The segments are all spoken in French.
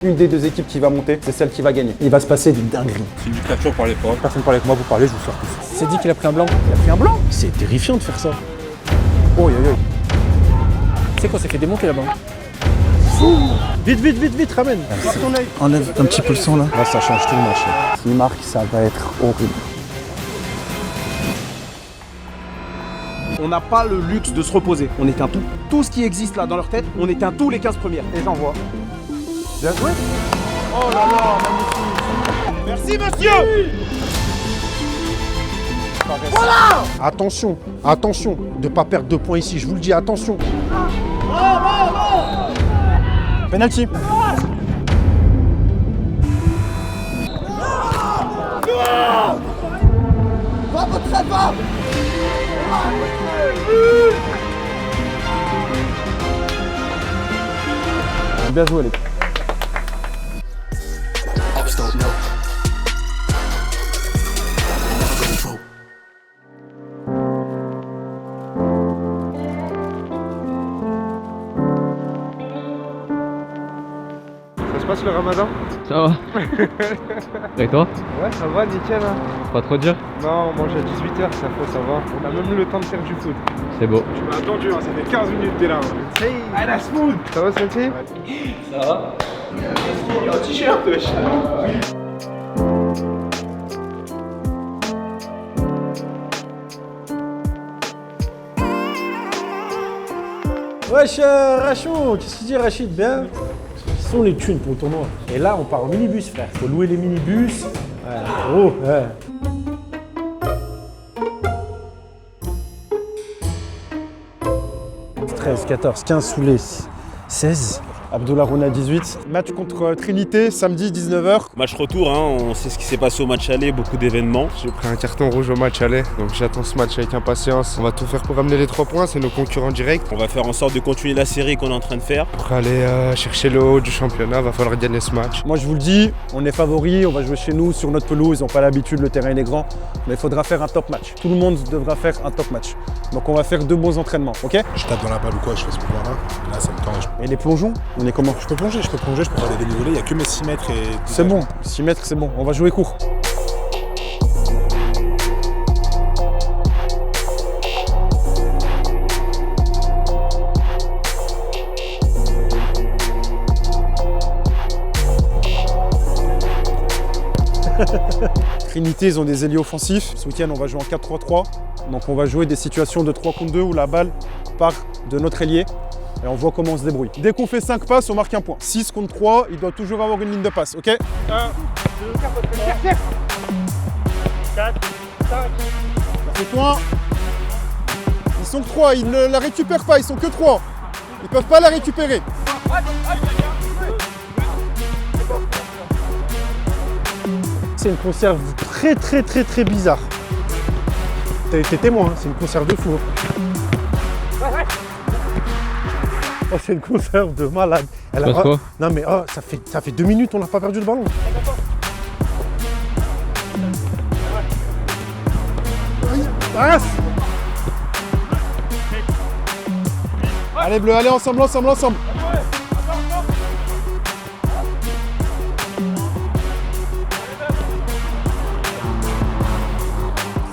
Une des deux équipes qui va monter, c'est celle qui va gagner. Il va se passer des dingueries. C'est une dictature, parlez pas. Personne parle avec moi, vous parlez, je vous sors tous. C'est dit qu'il a pris un blanc. Il a pris un blanc? C'est terrifiant de faire ça. Oh, yo, yo. C'est quoi, ça fait démonter là-bas? Vite, ramène. Enlève un petit peu le sang là. Là, ça change tout le match. S'il marque, ça va être horrible. On n'a pas le luxe de se reposer. On est un tout. Tout ce qui existe là dans leur tête, on est un tout les 15 premières. Et j'envoie. Bien joué. Oh là là, magnifique. Merci monsieur. Voilà. Attention de ne pas perdre 2 points ici, je vous le dis, attention. Penalty. Va votre va. Bien joué les gars. Ça se passe le ramadan? Ça va. Et toi? Ouais, ça va, nickel. Hein. Pas trop dur? Non, on mange à 18h, ça va. On a même eu le temps de faire du foot. C'est beau. Tu m'as attendu, hein, ça fait 15 minutes t'es là. Ah, la smooth. Ça va, Santi? Ça va. Il y a un t-shirt, wesh. Wesh Rachon, qu'est-ce qu'il dit Rachid? Bien. Ce sont les thunes pour le tournoi. Et là on part en minibus frère. Faut louer les minibus. Ouais, gros, ouais. « 13, 14, 15 sous les 16. Abdullah Rona 18. Match contre Trinité, samedi 19h. Match retour, hein, on sait ce qui s'est passé au match aller, beaucoup d'événements. J'ai pris un carton rouge au match aller, donc j'attends ce match avec impatience. On va tout faire pour ramener les 3 points, c'est nos concurrents directs. On va faire en sorte de continuer la série qu'on est en train de faire. Pour aller chercher le haut du championnat, va falloir gagner ce match. Moi je vous le dis, on est favoris, on va jouer chez nous, sur notre pelouse, ils n'ont pas l'habitude, le terrain est grand. Mais il faudra faire un top match. Tout le monde devra faire un top match. Donc on va faire 2 bons entraînements, ok? Je tape dans la balle ou quoi, je fais ce mouvement-là. Là, ça me tend. Et les plongeons, on est comment? Je peux plonger, je peux faire des dénivelés. Il n'y a que mes 6 mètres et... C'est bon, 6 mètres c'est bon, on va jouer court. Trinité, ils ont des ailiers offensifs. Ce week-end, on va jouer en 4-3-3. Donc on va jouer des situations de 3 contre 2 où la balle part de notre ailier. Et on voit comment on se débrouille. Dès qu'on fait 5 passes, on marque un point. 6 contre 3, il doit toujours avoir une ligne de passe, ok? 1, 2, 4, 5. Ça fait point. Ils sont que 3, ils ne la récupèrent pas, ils sont que 3. Ils peuvent pas la récupérer. C'est une conserve très bizarre. T'as été témoin, hein, c'est une conserve de fou. Oh, c'est une conserve de malade. Elle a... quoi? Non mais oh, ça fait 2 minutes, on n'a pas perdu le ballon. Passe. Allez bleu, allez ensemble.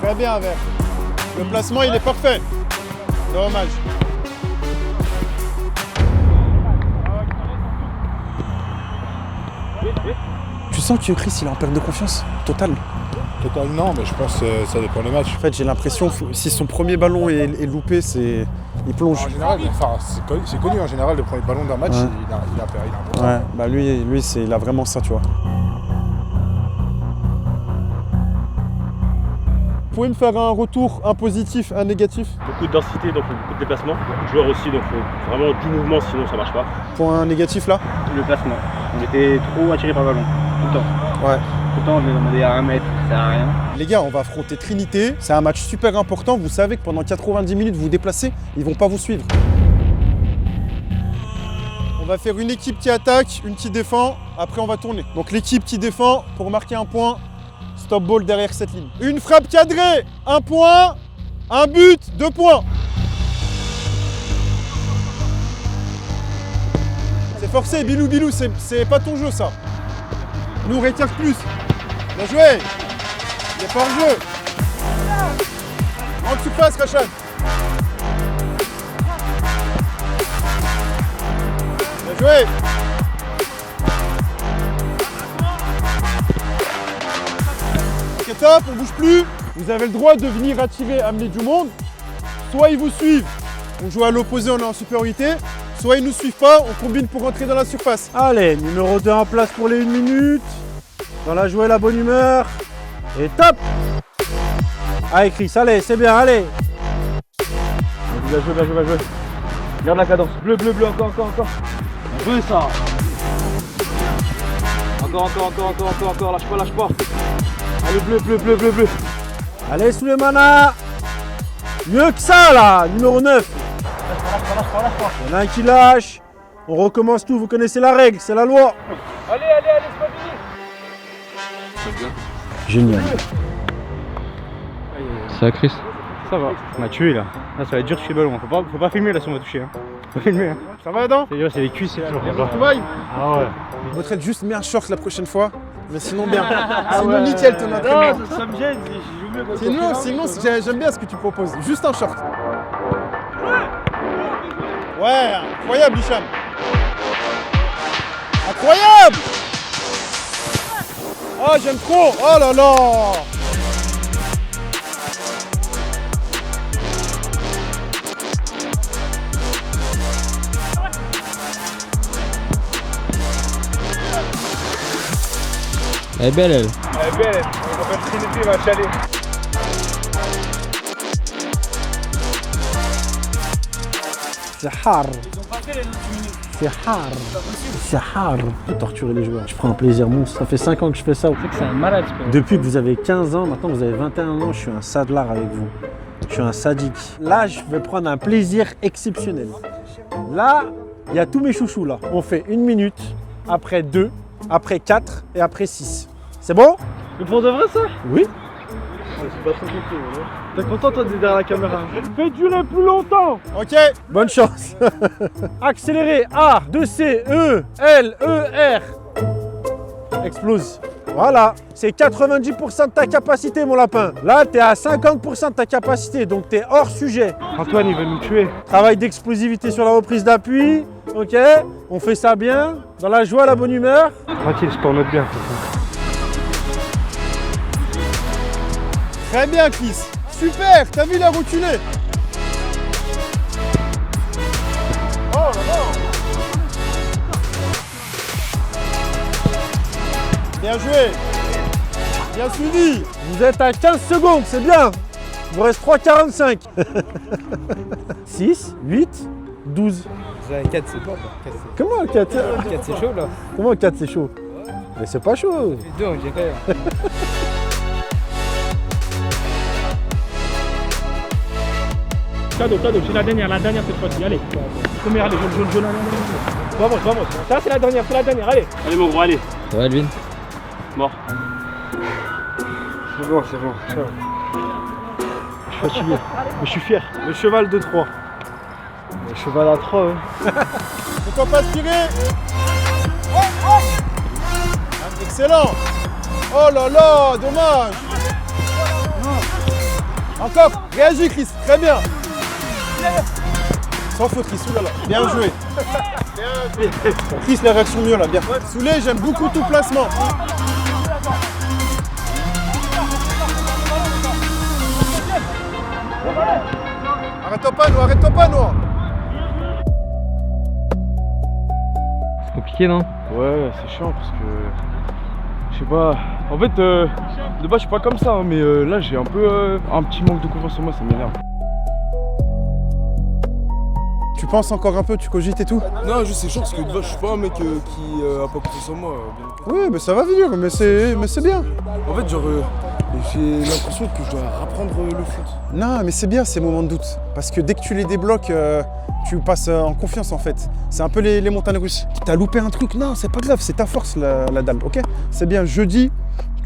Très bien, Vert. Le placement, il est parfait. Dommage. Tu sens que Chris, il est en perte de confiance totale? Total, non, mais je pense que ça dépend des matchs. En fait, j'ai l'impression que si son premier ballon est loupé, il plonge. En général, c'est connu en général, le premier ballon d'un match, Ouais. il a un peu. Ouais, bah lui il a vraiment ça, tu vois. Vous pouvez me faire un retour, un positif, un négatif? Beaucoup de densité, donc beaucoup de déplacement. Beaucoup de joueurs aussi, donc faut vraiment du mouvement, sinon ça marche pas. Point négatif là? Le placement. On était trop attirés par le ballon, tout le temps. Ouais. Tout le temps, on est demandé à 1 mètre, ça sert à rien. Les gars, on va affronter Trinité. C'est un match super important. Vous savez que pendant 90 minutes, vous vous déplacez, ils vont pas vous suivre. On va faire une équipe qui attaque, une qui défend. Après, on va tourner. Donc l'équipe qui défend, pour marquer un point, stop ball derrière cette ligne. Une frappe cadrée, 1 point. Un but, 2 points. C'est forcé, Bilou, c'est pas ton jeu ça. Nous, retire plus. Bien joué. Il est pas en jeu. En surface, Rachad. Bien joué. Ok, top, on bouge plus. Vous avez le droit de venir attirer, amener du monde. Soit ils vous suivent, on joue à l'opposé, on est en supériorité. Soit ils nous suivent pas, on combine pour rentrer dans la surface. Allez, numéro 2 en place pour les 1 minute. Dans la joie et la bonne humeur. Et top. Allez Chris, allez, c'est bien, allez. Bien joué, bien joué, bien joué. Garde la cadence. Bleu, bleu, bleu, encore. Bien joué ça. Encore, lâche pas. Allez, bleu. Allez, Souleymana. Mieux que ça là, numéro 9. Il y en a un qui lâche. On recommence tout, vous connaissez la règle, c'est la loi. Allez, c'est pas fini. Génial. Ça va, Chris? Ça va, on m'a tué là. Là ça va être dur de toucher le ballon, faut pas filmer là si on va toucher. Hein. Faut filmer. Hein. Ça va, Adam? C'est les cuisses là. Ah ouais. Votre juste mets un short la prochaine fois. Mais sinon bien. Sinon nickel ton entraînement. Non, ça me gêne, je joue mieux. Sinon j'aime bien ce que tu proposes. Juste un short. Ouais, incroyable Hicham. Incroyable. Oh j'aime trop. Oh là là. Elle est belle, elle. Elle est belle, on va faire Trinité, va chaler. C'est hard. C'est hard. De torturer les joueurs. Je prends un plaisir monstre. Ça fait 5 ans que je fais ça. C'est un malade, ce Depuis que vous avez 15 ans, maintenant vous avez 21 ans, je suis un sadlar avec vous. Je suis un sadique. Là, je vais prendre un plaisir exceptionnel. Là, il y a tous mes chouchous là. On fait 1 minute, après 2, après 4 et après 6. C'est bon? Mais pour de vrai ça? Oui. C'est pas trop compliqué. T'es content toi d'être derrière la caméra? Fais durer plus longtemps! Ok. Bonne chance. Accéléré. A, 2C, E, L, E, R. Explose. Voilà. C'est 90% de ta capacité, mon lapin. Là, t'es à 50% de ta capacité, donc t'es hors sujet. Antoine il veut nous tuer. Travail d'explosivité sur la reprise d'appui. Ok. On fait ça bien. Dans la joie, la bonne humeur. Tranquille, c'est pour notre bien. Très bien Chris. Super. T'as vu la reculée. Oh là là. Bien joué. Bien suivi. Vous êtes à 15 secondes, c'est bien. Il vous reste 3,45. 6, 8, 12. 4 c'est pas. Comment 4? 4 c'est chaud là. Comment 4 c'est chaud? Mais c'est pas chaud. 2 on dirait. Cadeau, c'est la dernière cette fois-ci, allez. Première, allez, jaune, allez. Vamos. Ça c'est la dernière, allez. Allez mon gros, allez. Ça va, Elvin? Mort. C'est bon. Je suis fatigué, mais je suis fier. Le cheval de 3. Le cheval à 3. Pourquoi pas aspirer? Excellent. Oh là là, dommage. Encore. Réagis Chris, très bien. Sans faute Chris, oulala. Bien joué. Chris, la réaction mieux là, bien. Soulé, j'aime beaucoup ton placement. Arrête-toi pas, Noah. C'est compliqué, non? Ouais, c'est chiant parce que. Je sais pas. En fait, de base, je suis pas comme ça, hein, mais là, j'ai un peu un petit manque de confiance en moi, ça m'énerve. Tu penses encore un peu, tu cogites et tout? Non, juste c'est chiant parce que de base, je suis pas un mec qui a pas confiance en moi. Oui, mais ça va venir, mais c'est bien. En fait, genre, j'ai l'impression que je dois apprendre le foot. Non, mais c'est bien ces moments de doute. Parce que dès que tu les débloques, tu passes en confiance en fait. C'est un peu les montagnes russes. T'as loupé un truc, non, c'est pas grave, c'est ta force la dalle, ok? C'est bien, jeudi,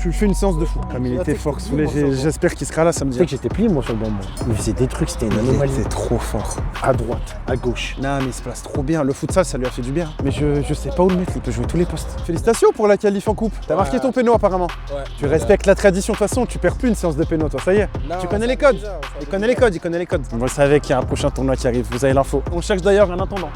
tu fais une séance de fou. Comme il était fort saoulé, j'espère qu'il sera là samedi. Tu sais que j'étais plié moi sur le banc. Il faisait des trucs, c'était une anomalie. C'est trop fort. À droite, à gauche. Non mais il se place trop bien. Le futsal ça lui a fait du bien. Mais je sais pas où le mettre, il peut jouer tous les postes. Félicitations pour la qualif en coupe. T'as marqué ton péno apparemment. Ouais. Tu respectes la tradition de toute façon, tu perds plus une séance de péno toi, ça y est. Non, tu connais les codes. Il connaît les codes, il connaît les codes. Vous savez qu'il y a un prochain tournoi qui arrive, vous avez l'info. On cherche d'ailleurs un intendant.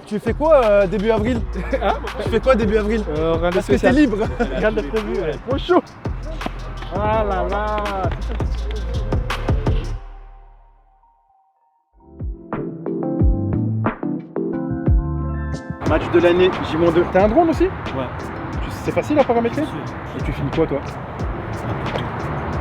Tu fais quoi début avril? Tu fais quoi début avril? Rien de Parce que t'es libre. Rien de prévu, ouais. Trop chaud. Ah là là. Match de l'année, J-2. T'as un drone aussi? Ouais. C'est facile à paramétrer? Et tu filmes quoi toi?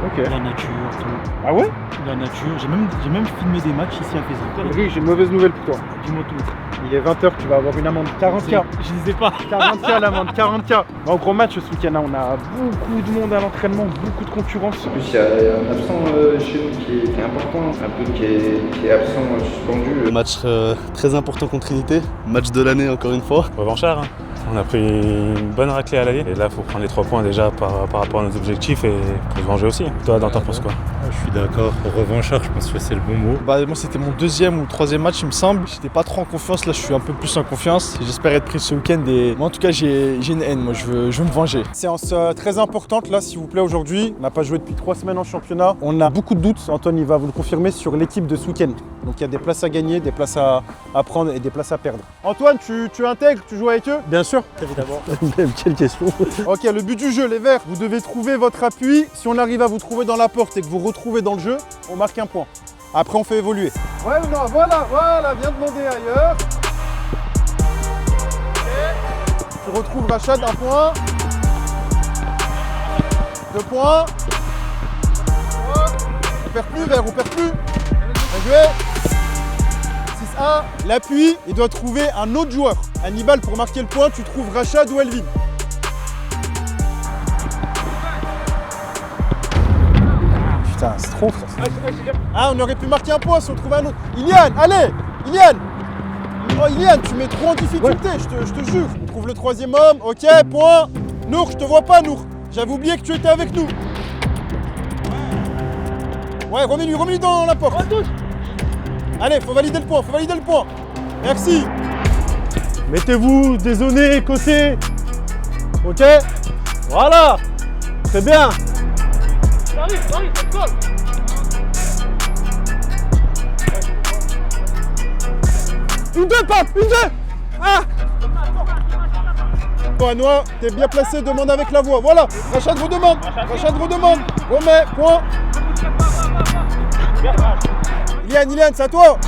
Ok. La nature, tout. Ah ouais? La nature. J'ai même filmé des matchs ici à Fézin. Oui, j'ai une mauvaise nouvelle pour toi. Dis-moi tout. Il est 20h, tu vas avoir une amende 40K. Je disais pas. 40K l'amende, 40K. Bon, gros match ce week-end, on a beaucoup de monde à l'entraînement, beaucoup de concurrence. En plus, il y a un absent chez nous qui est important, un peu qui est absent, suspendu. Match très important contre Trinité, match de l'année encore une fois. Revanchard, hein. On a pris une bonne raclée à l'aller. Et là, il faut prendre les 3 points déjà par rapport à nos objectifs et pour se venger aussi. Toi, t'en penses quoi? Je suis d'accord. Revanchard, je pense que c'est le bon mot. Moi, c'était mon 2e ou 3e match, il me semble. J'étais pas trop en confiance. Là, je suis un peu plus en confiance. J'espère être pris ce week-end. Et moi, en tout cas, j'ai une haine. Moi, je veux me venger. Séance très importante là, s'il vous plaît, aujourd'hui. On n'a pas joué depuis 3 semaines en championnat. On a beaucoup de doutes. Antoine, il va vous le confirmer sur l'équipe de ce week-end. Donc, il y a des places à gagner, des places à prendre et des places à perdre. Antoine, tu intègres, tu joues avec eux? Bien sûr. Évidemment. Quelle question. Ok, le but du jeu, les verts, vous devez trouver votre appui. Si on arrive à vous trouver dans la porte et que vous retrouvez dans le jeu, on marque un point. Après, on fait évoluer. Ouais, non, voilà, viens demander ailleurs. Okay. Tu retrouves Rachad, 1 point. 2 points. On perd plus, vert, on perd plus. Bien joué. 6-1. L'appui, il doit trouver un autre joueur. Hannibal, pour marquer le point, tu trouves Rachad ou Elvin. Putain, c'est trop frère. Ah, on aurait pu marquer un point si on trouvait un autre. Ilian, allez, Ilian. Oh, Ilian, tu mets trop en difficulté, je te jure. On trouve le 3e homme, ok, point. Nour, je te vois pas, Nour. J'avais oublié que tu étais avec nous. Ouais, remets-lui dans la porte. Allez, faut valider le point, Merci. Mettez-vous, dézonné, côté. Ok. Voilà. Très bien. Une deux, pape, une deux. Ah. Bon, Noah, t'es bien placé, demande avec la voix. Voilà, Rachad redemande. Remets, point. Ilian, c'est à toi.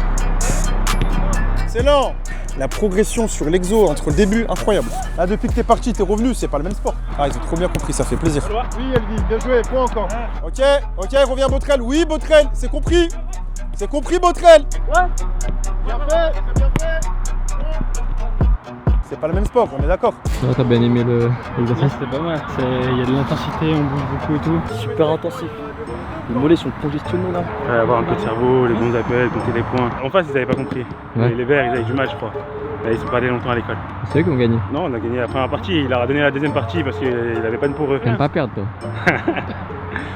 Excellent. La progression sur l'exo entre le début, incroyable. Là, depuis que t'es parti, t'es revenu, c'est pas le même sport. Ah, ils ont trop bien compris, ça fait plaisir. Oui, Elvin, bien joué, point encore. Ok, reviens Botrel. Oui, Botrel, c'est compris. C'est compris, Botrel. Ouais. Bien fait. C'est pas le même sport, on est d'accord. Ouais, t'as bien aimé l'exercice? C'était pas mal. Il y a de l'intensité, on bouge beaucoup et tout. Super intensif. Les mollets sont congestionnés là. Avoir un peu de cerveau, les bons appels, compter les points. En face, ils n'avaient pas compris. Ouais. Les verts, ils avaient du mal, je crois. Là, ils sont pas allés longtemps à l'école. C'est eux qui ont gagné. Non, on a gagné la première partie. Il leur a donné la deuxième partie parce qu'il avait pas de pour eux. T'aimes pas perdre, toi?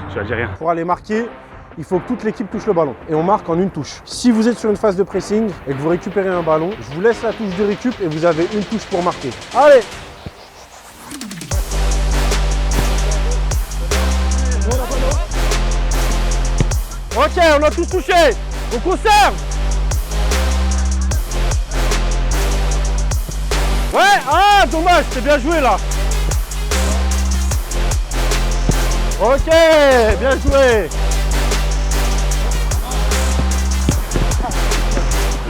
Je suis algérien. Pour aller marquer, il faut que toute l'équipe touche le ballon. Et on marque en une touche. Si vous êtes sur une phase de pressing et que vous récupérez un ballon, je vous laisse la touche de récup et vous avez une touche pour marquer. Allez! Ok, on a tous touché. On conserve. Ouais, ah, dommage, c'est bien joué là. Ok, bien joué.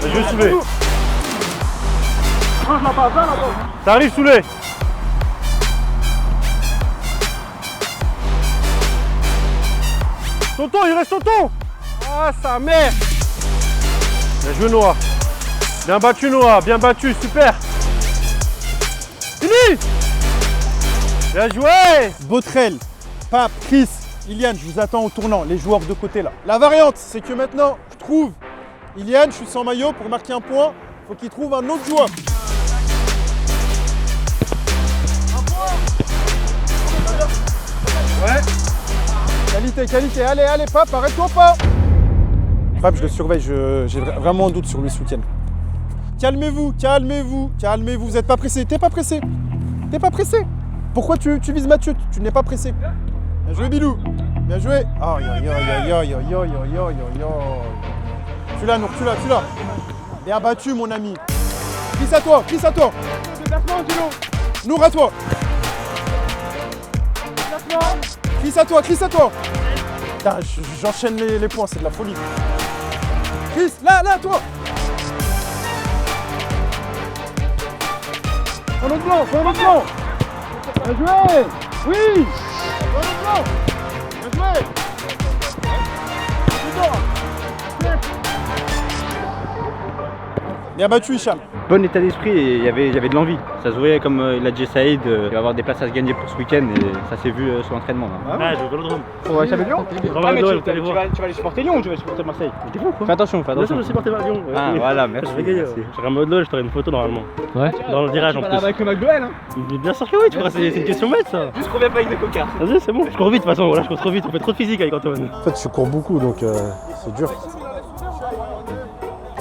Je vais soulever. T'arrives Soulé. Tonton, il reste tonton. Ah, sa mère. Bien joué Noah. Bien battu Noah, bien battu, super. Fini. Bien joué. Botrel, Pape, Chris, Ilian, je vous attends au tournant, les joueurs de côté là. La variante, c'est que maintenant, je trouve Ilian, je suis sans maillot, pour marquer un point, faut qu'il trouve un autre joueur. Un point. qualité. Allez, Pape, arrête-toi pas. Pape, je le surveille, j'ai vraiment un doute sur lui ce week-end. Calmez-vous. Vous n'êtes pas pressé. T'es pas pressé. Pourquoi tu vises Mathieu? Tu n'es pas pressé. Bien joué, Bilou. Bien joué. Aïe. Tu l'as, Nour, tu l'as. Bien battu, mon ami. Glisse à toi. Nour, à toi. Glisse à toi. Putain, j'enchaîne les points, c'est de la folie. Chris, là, toi. Prends notre blanc. Bien joué. Oui. Prends notre blanc. Bien joué. Bien battu, Hicham. Bon état d'esprit et il y avait de l'envie. Ça se voyait comme il a dit Saïd, il va avoir des places à se gagner pour ce week-end et ça s'est vu sur l'entraînement. Je vais au Vélodrome. Pour Hicham Lyon. Tu vas aller supporter Lyon ou tu vas supporter Marseille? T'es fou quoi? Fais attention. Bien sûr, je supporte Lyon. Ah voilà, merci. J'aurai un mode LOL, je t'aurai une photo normalement. Ouais. Dans le virage en plus. Avec le McDowell, hein. Bien sûr que oui, tu vois, c'est une question bête ça. Juste combien pas avec des cocards. Vas-y, c'est bon. Je cours vite de toute façon, je cours trop vite, on fait trop de physique avec Antoine. En fait, je cours beaucoup, donc c'est dur.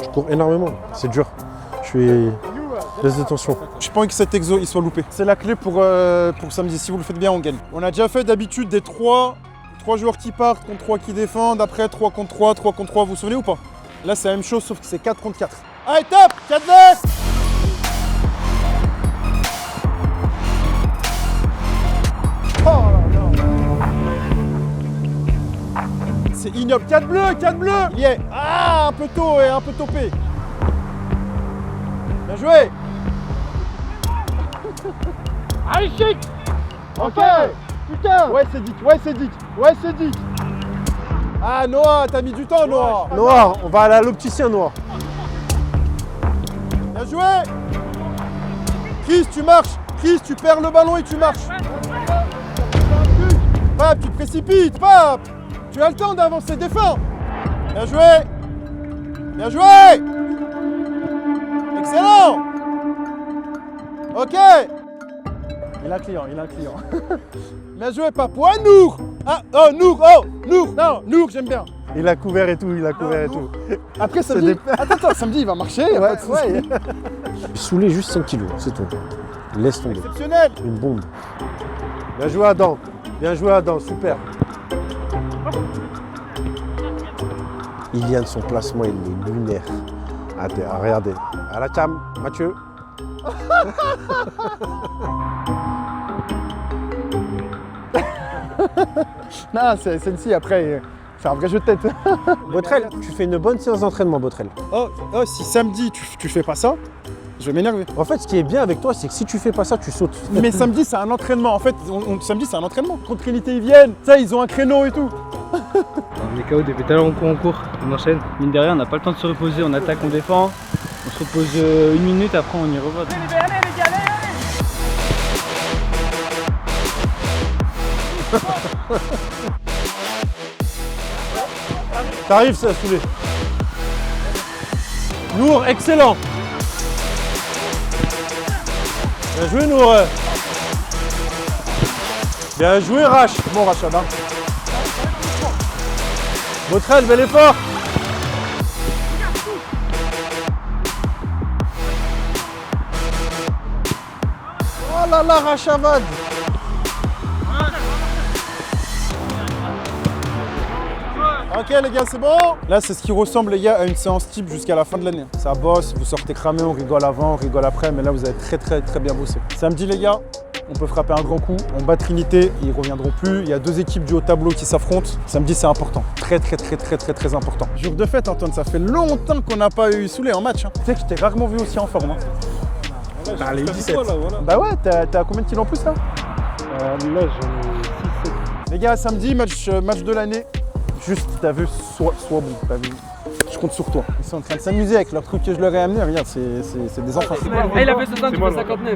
Je cours énormément, c'est dur. Je suis... Laisse de tension. J'ai pas envie que cet exo il soit loupé. C'est la clé pour samedi. Si vous le faites bien, on gagne. On a déjà fait d'habitude des 3 joueurs qui partent contre 3 qui défendent. Après 3 contre 3, 3 contre 3. Vous vous souvenez ou pas? Là, c'est la même chose sauf que c'est 4 contre 4. Allez, top! 4 laisse! Oh là là! C'est ignoble. 4 bleus! Il y est. Ah, un peu tôt et un peu topé. Bien joué! Allez, chic! Ok! Putain! Ouais, c'est dit! Ah, Noah, t'as mis du temps, Noah! Noah, on va aller à l'opticien, Noah. Bien joué! Chris, tu marches! Chris, tu perds le ballon et tu marches! Pape, tu te précipites, Pape! Tu as le temps d'avancer, défends! Bien joué! Excellent! Ok! Il a un client. Bien joué, Pape. Ouais, Nour! Ah, Nour! Non, Nour, j'aime bien. Il a couvert et tout. Après, samedi... Attends, samedi, il va marcher. Ouais. Soulé juste 5 kilos, c'est tout. Laisse tomber. Exceptionnel! Une bombe. Bien joué, Adam. Super. Iliane, son placement, il est lunaire. Regardez. À la cam, Mathieu. Non, c'est Sensi, après, c'est un vrai jeu de tête. Botrel, tu fais une bonne séance d'entraînement, Botrel. Oh, si samedi, tu fais pas ça, je vais m'énerver. En fait, ce qui est bien avec toi, c'est que si tu fais pas ça, tu sautes. Mais samedi, c'est un entraînement. En fait, samedi, c'est un entraînement. Contre Trinité, ils viennent. Ça, ils ont un créneau et tout. On est KO depuis tout à l'heure, on court, on enchaîne. Mine de rien, on n'a pas le temps de se reposer, on attaque, on défend. On se repose 1 minute, après on y revoit. Allez, les gars, T'arrives, ça, Soulé. Nour, excellent. Bien joué, Nour. Bien joué, Rach. Bon, Rachad, hein. Botrel, bel effort. Oh là là, Rachavad. Ok les gars, c'est bon. Là, c'est ce qui ressemble les gars à une séance type jusqu'à la fin de l'année. Ça bosse, vous sortez cramé, on rigole avant, on rigole après, mais là vous avez très bien bossé. Samedi les gars, on peut frapper un grand coup. On bat Trinité, ils ne reviendront plus. Il y a 2 équipes du haut tableau qui s'affrontent. Samedi, c'est important. Très important. Jour de fête, Antoine, ça fait longtemps qu'on n'a pas eu Soulé en match. Hein. Tu sais que je t'ai rarement vu aussi en forme. Hein. Bah, les 17. Voilà. Bah ouais, t'as combien de kilos en plus là? Là, j'en ai 6-7. Les gars, samedi, match de l'année. Juste, t'as vu, sois bon. T'as vu. Je compte sur toi. Ils sont en train de s'amuser avec leur truc que je leur ai amené. Regarde, c'est des enfants. Il a fait 60, j'ai fait 59.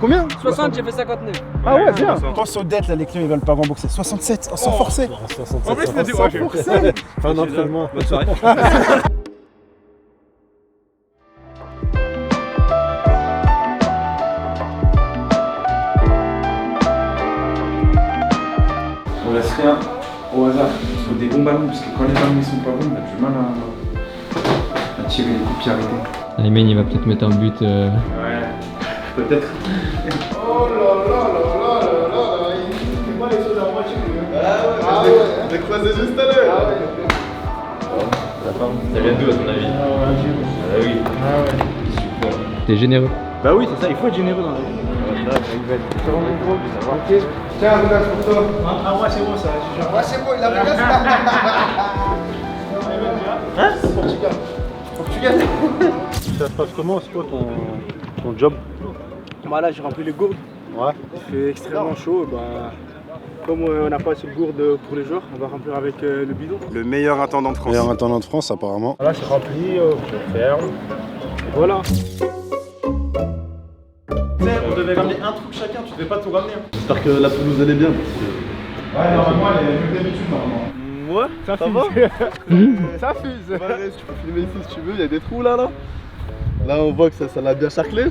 Combien? 60, j'ai fait 59. Ah ouais, bien. Pense aux dettes, là, les clients, ils veulent pas rembourser. 67, sans forcer. 67, en plus, t'as dit, ouais, forcer. Fin d'entraînement. Bonne soirée. On laisse rien. au hasard. Sur des bons ballons, parce que quand les ballons ne sont pas bons, on a du mal à tirer les coups de pied arrêtés. Aymen il va peut-être mettre un but. Ouais, peut-être. Oh là là là là là là, il fait pas les choses à moitié. Ah ouais, je l'ai croisé juste à l'heure. Ça vient d'où à ton avis? Ah oui. Ah ouais. T'es généreux. Bah oui, c'est ça, il faut être généreux dans la vie. Ça va, mon gros, ça va. Ok. Tiens, regarde pour toi. Ah ouais, c'est bon ça, je suis Ouais, c'est bon, il a regardé ça. Hein? Portugal. Portugal. Ça se passe comment? C'est quoi ton job? Bah là, j'ai rempli les gourdes. Ouais. Il fait extrêmement chaud. Bah, comme on n'a pas assez de gourdes pour les joueurs, on va remplir avec le bidon. Le meilleur intendant de France. Meilleur intendant de France, apparemment. Voilà, c'est rempli, je ferme. Et voilà. On devait ramener un truc chacun, tu devais pas tout ramener. J'espère que la pelouse elle est bien. Ouais, normalement elle est mieux d'habitude normalement. Ouais, ça va. Ça fuse. Tu peux filmer ici si tu veux, il y a des trous là. Là on voit que ça l'a bien charclé.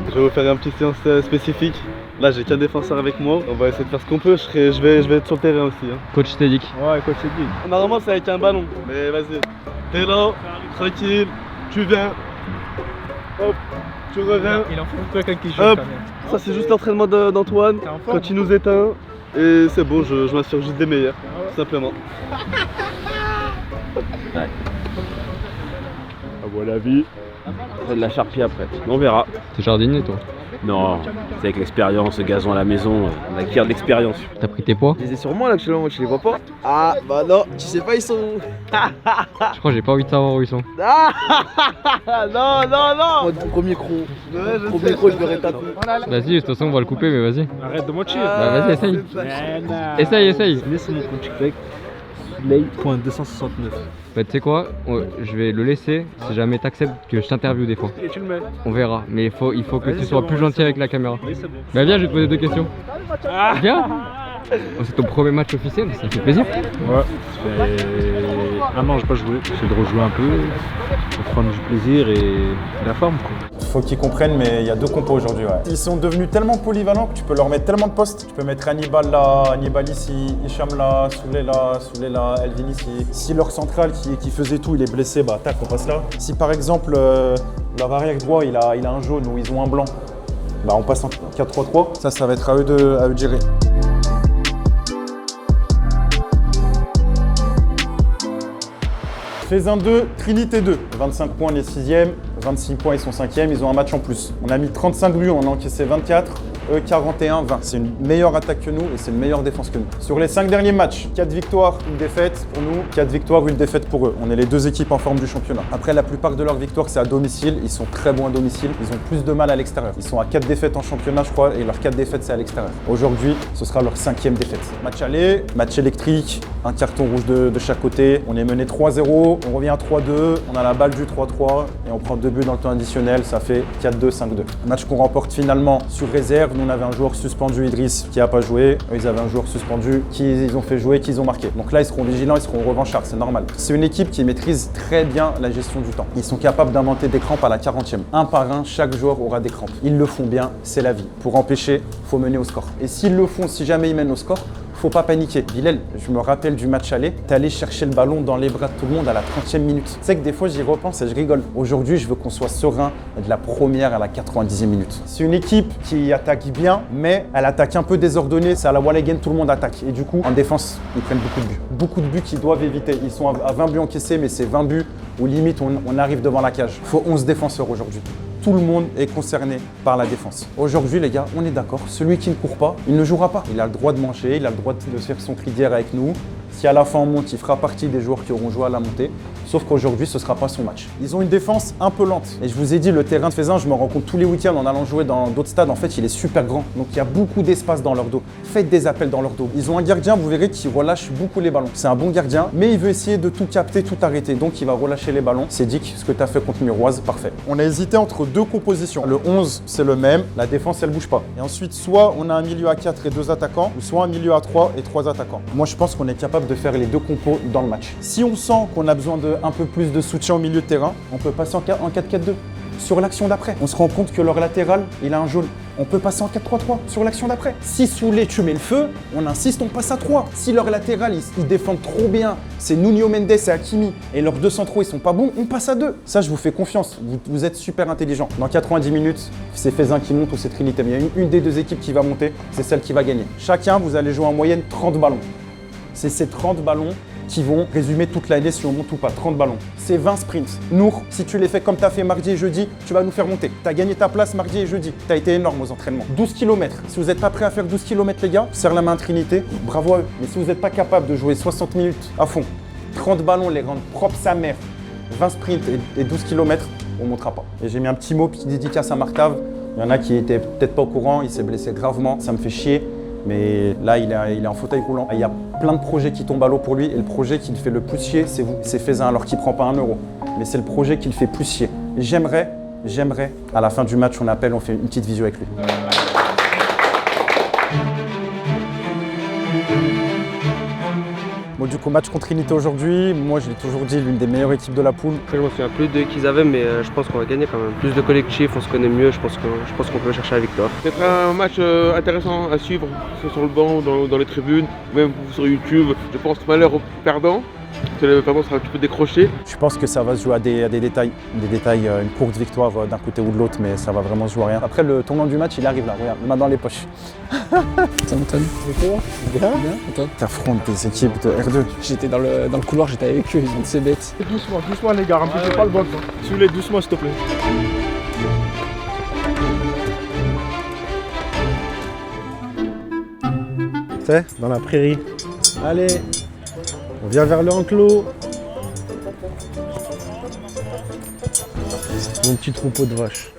Je vais vous faire une petite séance spécifique. Là j'ai qu'un défenseur avec moi. On va essayer de faire ce qu'on peut. Je vais être sur le terrain aussi. Hein. Coach Tédic. Ouais, coach Tédic. Normalement c'est avec un ballon. Mais vas-y. T'es là, tranquille, tu viens. Hop, tu reviens. Il en faut un peu quelqu'un qui joue Hop. quand même. Ça c'est juste l'entraînement d'Antoine. Quand il nous éteint. Et c'est bon, je m'assure juste des meilleurs. Tout simplement. Voilà la vie. C'est de la charpie après. On verra. T'es jardinier toi? Non, c'est avec l'expérience, le gazon à la maison, on acquiert de l'expérience. T'as pris tes poids? Je les ai sur moi là actuellement, tu les vois pas? Ah bah non, tu sais pas ils sont où? Je crois que j'ai pas envie de savoir où ils sont. Ah non non non. Premier croc. Premier croc, je verrai taper. Vas-y, de toute façon on va le couper mais vas-y. Arrête de moitié. Bah vas-y, essaye. Essaye. Laisse mon compte TikTok. Slay.269. Bah tu sais quoi, je vais le laisser si jamais t'acceptes que je t'interviewe des fois. Et tu le mets. On verra, mais il faut que tu sois plus gentil avec la caméra. Oui, c'est bon. Bah viens, je vais te poser 2 questions. Viens. Oh, c'est ton premier match officiel, ça fait plaisir. Ouais, ça fait un an que j'ai pas joué. J'essaie de rejouer un peu, pour prendre du plaisir et de la forme quoi. Faut qu'ils comprennent, mais il y a 2 compos aujourd'hui. Ouais. Ils sont devenus tellement polyvalents que tu peux leur mettre tellement de postes. Tu peux mettre Hannibal là, Hannibal ici, Hicham là, Souley là, Elvin ici. Si leur central qui faisait tout, il est blessé, bah tac, on passe là. Si par exemple leur arrière droit, il a un jaune ou ils ont un blanc, bah on passe en 4-3-3. Ça va être à eux de gérer. Faisin 2, Trinité 2. 25 points les 6e, 26 points ils sont 5e, ils ont un match en plus. On a mis 35 buts, on a encaissé 24. Eux 41, 20. C'est une meilleure attaque que nous et c'est une meilleure défense que nous. Sur les 5 derniers matchs, 4 victoires, 1 défaite pour nous, 4 victoires, 1 défaite pour eux. On est les 2 équipes en forme du championnat. Après, la plupart de leurs victoires, c'est à domicile. Ils sont très bons à domicile. Ils ont plus de mal à l'extérieur. Ils sont à 4 défaites en championnat, je crois, et leurs 4 défaites, c'est à l'extérieur. Aujourd'hui, ce sera leur 5e défaite. Match aller, match électrique, un carton rouge de chaque côté. On est mené 3-0, on revient à 3-2, on a la balle du 3-3 et on prend 2 buts dans le temps additionnel. Ça fait 4-2, 5-2. Match qu'on remporte finalement sur réserve. Nous, on avait un joueur suspendu, Idriss, qui n'a pas joué. Eux, ils avaient un joueur suspendu qu'ils ont fait jouer, qu'ils ont marqué. Donc là, ils seront vigilants, ils seront revanchards, c'est normal. C'est une équipe qui maîtrise très bien la gestion du temps. Ils sont capables d'inventer des crampes à la 40e. Un par un, chaque joueur aura des crampes. Ils le font bien, c'est la vie. Pour empêcher, il faut mener au score. Et s'ils le font, si jamais ils mènent au score, faut pas paniquer. Bilal, je me rappelle du match aller, t'es allé chercher le ballon dans les bras de tout le monde à la 30e minute. Tu sais que des fois j'y repense et je rigole. Aujourd'hui, je veux qu'on soit serein de la première à la 90e minute. C'est une équipe qui attaque bien, mais elle attaque un peu désordonnée. C'est à la Wall Again, tout le monde attaque. Et du coup, en défense, ils prennent beaucoup de buts. Beaucoup de buts qu'ils doivent éviter. Ils sont à 20 buts encaissés, mais c'est 20 buts où limite on arrive devant la cage. Faut 11 défenseurs aujourd'hui. Tout le monde est concerné par la défense. Aujourd'hui, les gars, on est d'accord, celui qui ne court pas, il ne jouera pas. Il a le droit de manger, il a le droit de faire son cri d'hier avec nous. Si à la fin on monte, il fera partie des joueurs qui auront joué à la montée. Sauf qu'aujourd'hui, ce ne sera pas son match. Ils ont une défense un peu lente. Et je vous ai dit, le terrain de Faisin, je me rends compte tous les week-ends en allant jouer dans d'autres stades. En fait, il est super grand. Donc, il y a beaucoup d'espace dans leur dos. Faites des appels dans leur dos. Ils ont un gardien, vous verrez, qui relâche beaucoup les ballons. C'est un bon gardien, mais il veut essayer de tout capter, tout arrêter. Donc, il va relâcher les ballons. C'est Dick, ce que tu as fait contre Muroise, parfait. On a hésité entre 2 compositions. Le 11, c'est le même. La défense, elle bouge pas. Et ensuite, soit on a un milieu à 4 et 2 attaquants, ou soit un milieu à 3 et 3 attaquants. Moi, je pense qu'on est capable de faire les 2 compos dans le match. Si on sent qu'on a besoin de un peu plus de soutien au milieu de terrain, on peut passer en 4-4-2. sur l'action d'après. On se rend compte que leur latéral, il a un jaune. On peut passer en 4-3-3 sur l'action d'après. Si Soulé, tu mets le feu, on insiste, on passe à 3. Si leur latéral, ils défendent trop bien, c'est Nuno Mendes et Hakimi, et leurs deux centraux, ils sont pas bons, on passe à 2. Ça, je vous fais confiance. Vous êtes super intelligents. Dans 90 minutes, c'est Fezin qui monte ou c'est Trinité. Mais il y a une des deux équipes qui va monter, c'est celle qui va gagner. Chacun, vous allez jouer en moyenne 30 ballons. C'est ces 30 ballons qui vont résumer toute l'année si on monte ou pas. 30 ballons. C'est 20 sprints. Nour, si tu les fais comme tu as fait mardi et jeudi, tu vas nous faire monter. Tu as gagné ta place mardi et jeudi. Tu as été énorme aux entraînements. 12 km. Si vous n'êtes pas prêts à faire 12 km, les gars, serre la main à Trinité. Bravo à eux. Mais si vous n'êtes pas capable de jouer 60 minutes à fond, 30 ballons, les rendre propres sa mère, 20 sprints et 12 km, on ne montera pas. Et j'ai mis un petit mot qui dédicace à Martave. Il y en a qui étaient peut-être pas au courant, il s'est blessé gravement. Ça me fait chier. Mais là, il est en fauteuil roulant. Il y a plein de projets qui tombent à l'eau pour lui. Et le projet qui le fait le plus chier, c'est vous. C'est Fezin, alors qu'il ne prend pas 1 euro. Mais c'est le projet qui le fait plus chier. J'aimerais, à la fin du match, on appelle, on fait une petite visio avec lui. Bon, du coup, match contre Trinité aujourd'hui. Moi, je l'ai toujours dit, l'une des meilleures équipes de la poule. Je me souviens plus de qui ils avaient, mais je pense qu'on va gagner quand même. Plus de collectif, on se connaît mieux, je pense qu'on peut chercher la victoire. C'est un match intéressant à suivre, sur le banc, dans les tribunes, même sur YouTube. Je pense malheur aux perdants. Le perdant sera un petit peu décroché. Je pense que ça va se jouer à des détails. Une courte victoire d'un côté ou de l'autre, mais ça va vraiment se jouer à rien. Après, le tournant du match, il arrive là, regarde, main dans les poches. Ça m'étonne. Bien. Toi T'affrontes des équipes de R2. J'étais dans le couloir, j'étais avec eux, ils ont de ces bêtes. Doucement les gars, remplissez pas le box. Soulez doucement s'il te plaît. C'est dans la prairie. Allez, on vient vers le enclos. Mon petit troupeau de vaches.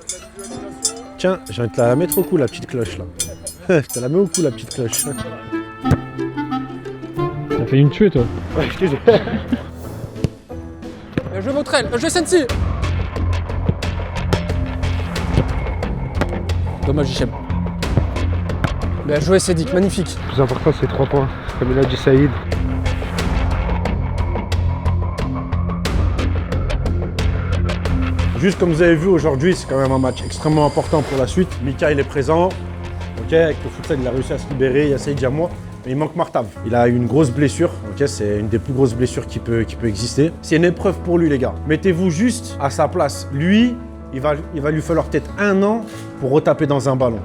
Tiens, je viens de te la mettre au cou la petite cloche là. Je te la mets au cou la petite cloche. T'as failli me tuer toi. Ouais, je te jure. Bien joué Motrel, bien joué Sensi. Dommage Hichem. Bien joué Cédic, magnifique. Le plus important c'est 3 points, comme il a dit Saïd. Juste comme vous avez vu aujourd'hui, c'est quand même un match extrêmement important pour la suite. Mika il est présent. Ok, avec le futsal il a réussi à se libérer, il y a Saïd Diamois. Mais il manque Martave. Il a eu une grosse blessure, ok, c'est une des plus grosses blessures qui peut exister. C'est une épreuve pour lui les gars. Mettez-vous juste à sa place. Lui, il va lui falloir peut-être 1 an pour retaper dans un ballon.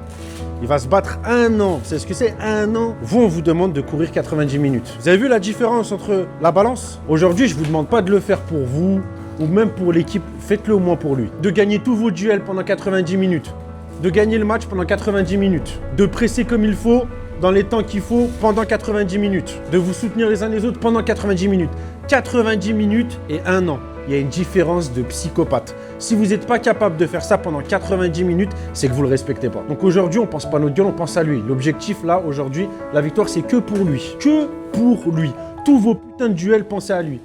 Il va se battre 1 an. C'est ce que c'est 1 an. Vous, on vous demande de courir 90 minutes. Vous avez vu la différence entre la balance? Aujourd'hui, je vous demande pas de le faire pour vous ou même pour l'équipe. Faites-le au moins pour lui. De gagner tous vos duels pendant 90 minutes. De gagner le match pendant 90 minutes. De presser comme il faut, dans les temps qu'il faut, pendant 90 minutes. De vous soutenir les uns les autres pendant 90 minutes. 90 minutes et 1 an. Il y a une différence de psychopathe. Si vous n'êtes pas capable de faire ça pendant 90 minutes, c'est que vous ne le respectez pas. Donc aujourd'hui, on ne pense pas à notre duel, on pense à lui. L'objectif là, aujourd'hui, la victoire, c'est que pour lui. Que pour lui. Tous vos putains de duels, pensez à lui.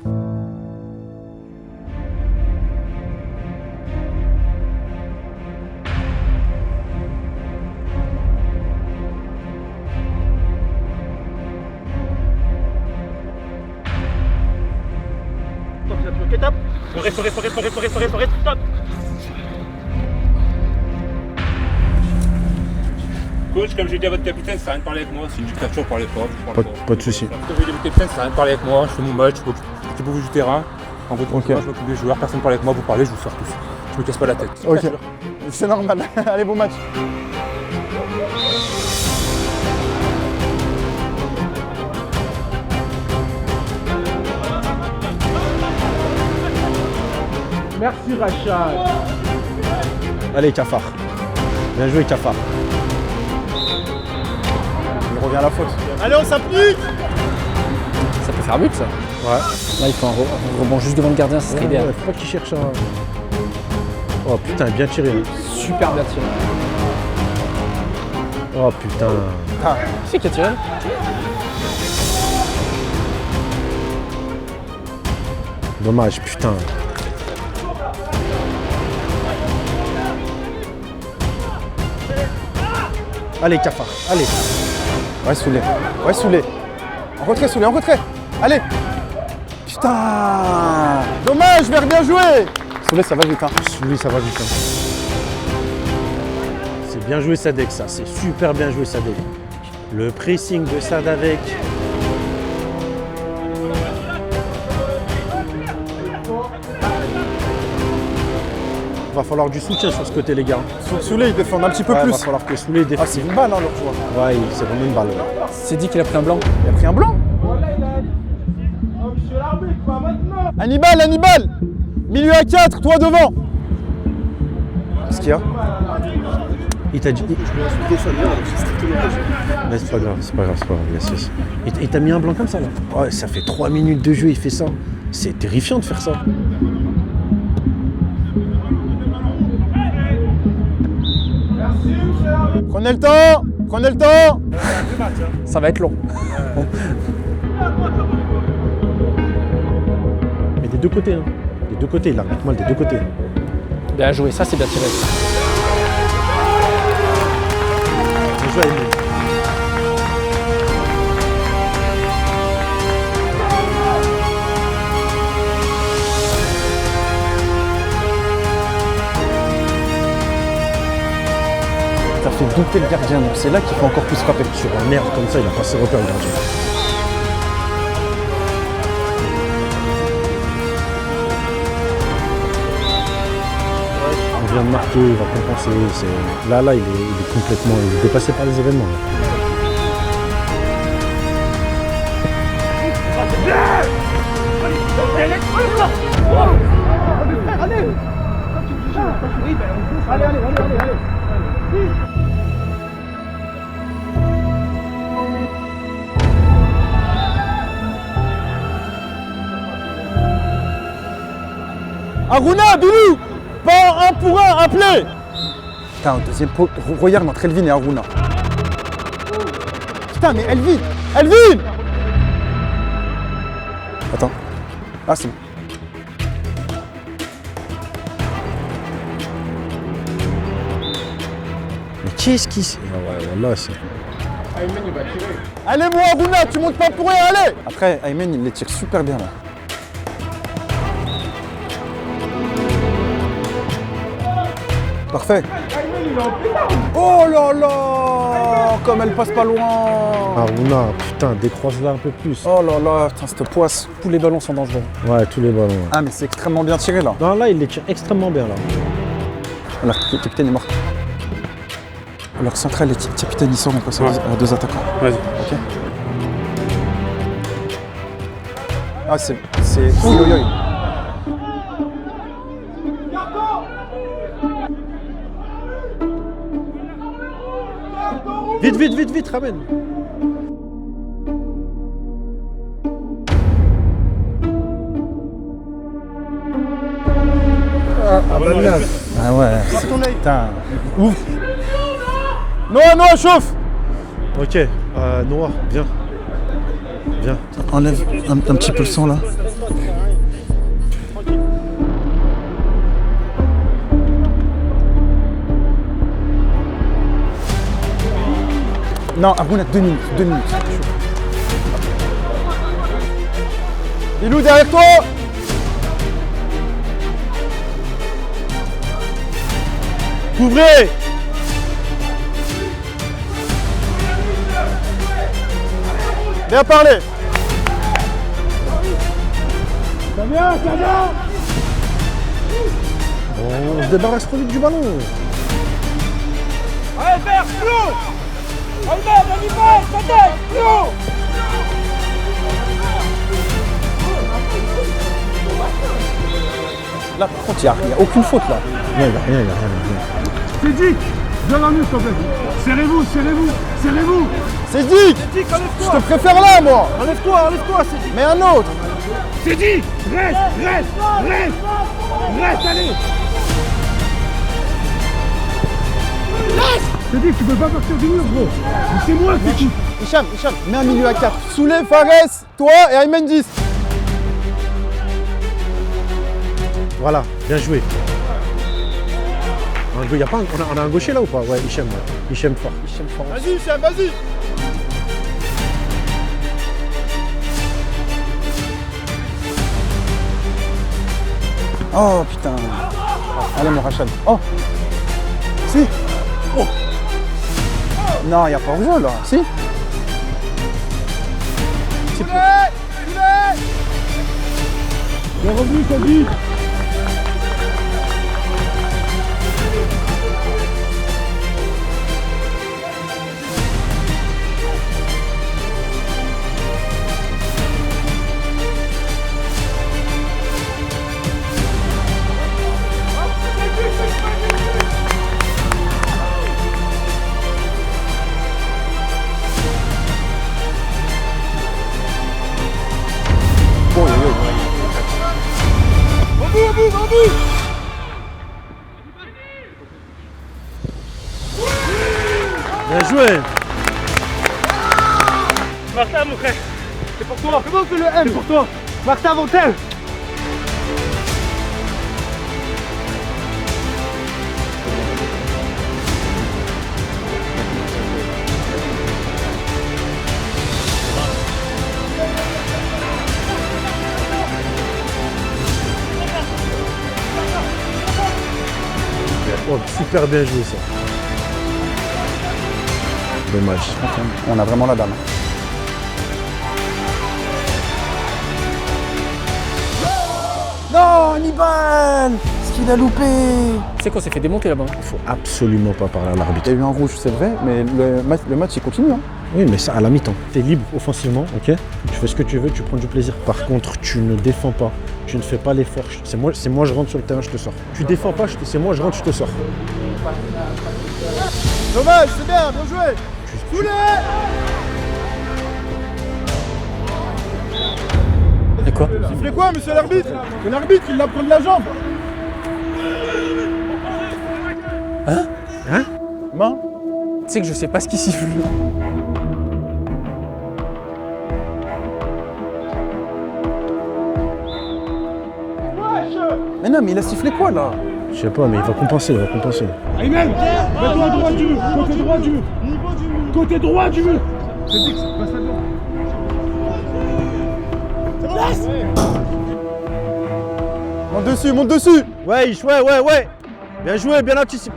Forêt, stop. Coach, comme j'ai dit à votre capitaine, ça sert à rien de parler avec moi. C'est une dictature, parlez pas. Pas de soucis. Comme j'ai dit à votre capitaine, ça sert à rien de parler avec moi. Je fais mon match, je m'occupe du terrain. En votre moi, je m'occupe des joueurs. Personne ne parle avec moi, vous parlez, je vous sors tous. Je me casse pas la tête. Ok, c'est normal. Allez, bon match. Merci Rachad. Allez Cafard. Bien joué Cafard. Il revient à la faute. Allez, on s'applique. Ça peut faire but ça. Ouais. Là il faut un rebond juste devant le gardien, ça serait idéal. Ouais, faut pas qu'il cherche un... Oh putain, bien tiré. Super bien tiré. Oh putain. Ah, qui c'est qui a tiré? Dommage, putain. Allez, Cafard, allez. Ouais, Soulé. Ouais, Soulé. En retrait, Soulé, en retrait. Allez. Putain. Dommage, Vert, bien joué. Soulé, ça va vite. Hein. Soulé, ça va vite. Hein. C'est bien joué Sadek, ça. C'est super bien joué Sadek. Le pressing de Sadek. Va falloir du soutien sur ce côté, les gars. Faut que Soulé, il défende un petit peu plus. Va falloir que Soulé défende. Ah, c'est une balle, hein, l'autre fois. Ouais, c'est vraiment une balle. Ouais. C'est dit qu'il a pris un blanc. Il a pris un blanc. Hannibal, Hannibal! Milieu à 4, toi devant! Qu'est-ce qu'il y a? Il t'a dit. Mais c'est pas grave, c'est pas grave, c'est pas grave. Yes, yes. Il t'a mis un blanc comme ça là? Ouais, ça fait 3 minutes de jeu, il fait ça. C'est terrifiant de faire ça. Prenez le temps! Prenez le temps! Ça va être long. Mais des deux côtés, hein. Des deux côtés, il arrête mal des deux côtés. Bien joué, ça c'est bien tiré. Bien joué à Emile. Ça fait douter le gardien, donc c'est là qu'il faut encore plus frapper. Sur un merde comme ça, il a pas ses repères le gardien. On vient de marquer, il va compenser. Là, il est complètement dépassé par les événements. Aruna, Bilou! Pas un pour un, appelez! Putain, au deuxième pot, regarde entre Elvin et Aruna. Putain, mais Elvin! Elvin! Attends. Ah, c'est bon. Mais qu'est-ce qui c'est? Ah ouais, voilà, c'est. Allez, moi, Aruna, tu montes pas pour rien, allez! Après, Aymen, il les tire super bien là. Parfait. Oh là là! Comme elle passe pas loin! Aruna, putain, décroise-la un peu plus. Oh là là, putain, cette poisse. Tous les ballons sont dangereux. Ouais, tous les ballons. Ouais. Ah, mais c'est extrêmement bien tiré là. Non, là, il les tire extrêmement bien là. Voilà, le capitaine est mort. Alors, central, les capitaines, ils sont on passe à deux attaquants. Vas-y. Ok. Ah, c'est. Oui, oui, oui. Vite, ramène. Ah ouais, putain. Ouf. Noah, chauffe. Ok, Noah, viens. Viens. Enlève un petit peu le sang là. Non, Aruna, 2 minutes. Bilou, derrière toi! Couvrez! Bien parlé! Ça vient! On se débarrasse trop vite du ballon. Allez, vert, flou! Hannibal, Sadek, flou! Là, par contre, il n'y a aucune faute là. Non, il n'y a rien. C'est Dick! Viens dans nous, s'il te plaît. Serrez-vous! C'est Dick! Je te préfère là, moi! Enlève-toi, c'est Dick! Mais un autre! C'est Dick! Reste, allez! C'est Dick, tu peux pas partir du mur, gros! C'est moi qui t'écoute! Hicham, mets un milieu à 4. Soulé, Fares, toi et Aymen 10. Voilà, bien joué. Y a pas on a un gaucher là ou pas? Ouais, Hicham fort. Vas-y, Hicham, vas-y. Oh putain. Allez mon Rachel. Oh. Si. Oh. Non, il n'y a pas hors-jeu là. Si. Bien revenu, Kobe. Bien joué. Martin, mon frère, c'est pour toi. Comment on fait le M? C'est pour toi. Martin Vantel. Oh, super bien joué ça. Dommage. On a vraiment la dalle. Non, Hannibal! Ce qu'il a loupé! C'est qu'on s'est fait démonter là-bas. Il faut absolument pas parler à l'arbitre. Il y a eu un rouge, c'est vrai, mais le match il continue. Hein. Oui, mais ça à la mi-temps. T'es libre offensivement, ok? Tu fais ce que tu veux, tu prends du plaisir. Par contre, tu ne défends pas. Tu ne fais pas l'effort. C'est moi, je rentre sur le terrain, je te sors. Tu défends pas, c'est moi, je rentre, je te sors. Dommage, c'est bien joué. Poulet. Et quoi? Sifflez quoi, monsieur l'arbitre? C'est l'arbitre, il l'a pris de la jambe. Hein? Hein? Main? Tu sais que je sais pas ce qui siffle. Mais non, mais il a sifflé quoi là? Je sais pas, mais il va compenser, Ayman, mets-toi droit du mur, côté droit du mur. Côté droit du mur. C'est dit que c'est pas ça bien. Monte dessus. Ouais. Bien joué, bien anticipé.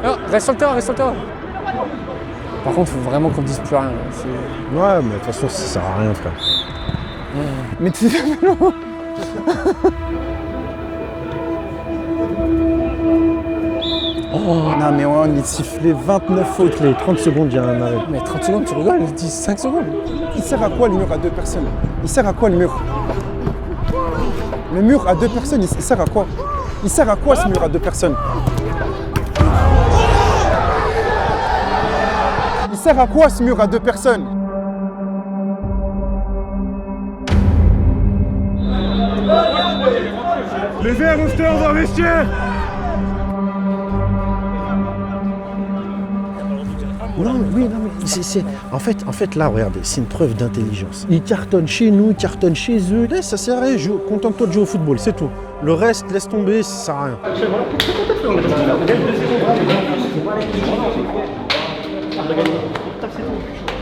Non, reste sur le terrain. Par contre, faut vraiment qu'on dise plus rien. Ouais, mais de toute façon, ça sert à rien, frère. Mais tu sais Non mais on est sifflé 29 fautes. Toutes les 30 secondes, il y a un arrêt. Mais 30 secondes, tu rigoles, ils disent 5 secondes. Il sert à quoi le mur à 2 personnes? Il sert à quoi le mur? Le mur à 2 personnes, il sert à quoi? Il sert à quoi ce mur à 2 personnes? Il sert à quoi ce mur à 2 personnes? Les verts revenez dans le vestiaire. Non, mais c'est... En fait, là, regardez, c'est une preuve d'intelligence. Ils cartonnent chez nous, ils cartonnent chez eux. Là, ça sert à rien. Contente-toi de jouer au football, c'est tout. Le reste, laisse tomber, ça sert à rien.